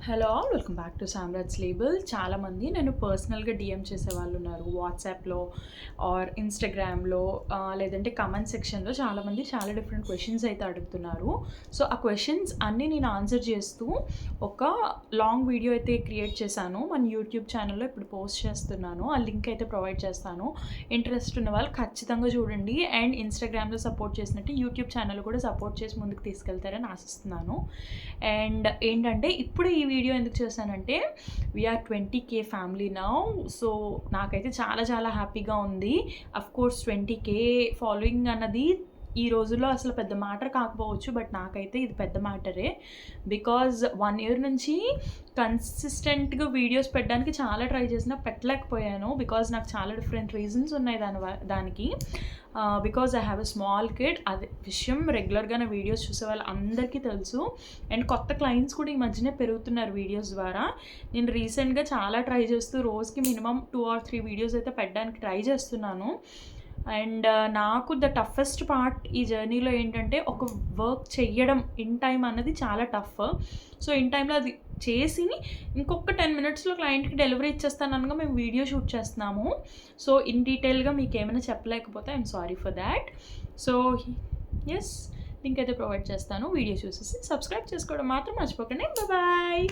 Hello all welcome back to Samrat's label. చాలామంది నేను పర్సనల్గా డిఎం చేసే వాళ్ళు ఉన్నారు వాట్సాప్లో ఆర్ ఇన్స్టాగ్రామ్లో, లేదంటే కమెంట్ సెక్షన్లో. చాలామంది చాలా డిఫరెంట్ క్వశ్చన్స్ అయితే అడుగుతున్నారు. సో ఆ క్వశ్చన్స్ అన్నీ నేను ఆన్సర్ చేస్తూ ఒక లాంగ్ వీడియో అయితే క్రియేట్ చేశాను. మన యూట్యూబ్ ఛానల్లో ఇప్పుడు పోస్ట్ చేస్తున్నాను. ఆ లింక్ అయితే ప్రొవైడ్ చేస్తాను. ఇంట్రెస్ట్ ఉన్న వాళ్ళు ఖచ్చితంగా చూడండి. అండ్ ఇన్స్టాగ్రామ్లో సపోర్ట్ చేసినట్టు యూట్యూబ్ ఛానల్ కూడా సపోర్ట్ చేసి ముందుకు తీసుకెళ్తారని ఆశిస్తున్నాను. అండ్ ఏంటంటే ఇప్పుడు ఈ వీడియో ఎందుకు చేశానంటే we are 20K family now. So నాకైతే చాలా చాలా హ్యాపీగా ఉంది. అఫ్కోర్స్ 20K ఫాలోయింగ్ అన్నది ఈ రోజుల్లో అసలు పెద్ద మ్యాటర్ కాకపోవచ్చు, బట్ నాకైతే ఇది పెద్ద మ్యాటరే. బికాజ్ 1 year నుంచి కన్సిస్టెంట్గా వీడియోస్ పెట్టడానికి చాలా ట్రై చేసినా పెట్టలేకపోయాను. బికాజ్ నాకు చాలా డిఫరెంట్ రీజన్స్ ఉన్నాయి దానికి. Because I have a small kid. అదే విషయం రెగ్యులర్గా నా వీడియోస్ చూసే వాళ్ళు అందరికీ తెలుసు. అండ్ కొత్త క్లయింట్స్ కూడా ఈ మధ్యనే పెరుగుతున్నారు వీడియోస్ ద్వారా. నేను రీసెంట్గా చాలా ట్రై చేస్తూ రోజుకి మినిమం 2 or 3 వీడియోస్ అయితే పెట్టడానికి ట్రై చేస్తున్నాను. అండ్ నాకు ద టఫెస్ట్ పార్ట్ ఈ జర్నీలో ఏంటంటే ఒక వర్క్ చెయ్యడం ఇన్ టైం అన్నది చాలా టఫ్. సో ఇన్ టైంలో అది చేసి ఇంకొక 10 minutesలో క్లయింట్కి డెలివరీ ఇచ్చేస్తాను అనగా మేము వీడియో షూట్ చేస్తున్నాము. సో ఇన్ డీటెయిల్గా మీకు ఏమైనా చెప్పలేకపోతే I'm sorry for that. So yes, link అయితే ప్రొవైడ్ చేస్తాను. వీడియో చూసేసి సబ్స్క్రైబ్ చేసుకోవడం మాత్రం మర్చిపోకండి. బాయ్.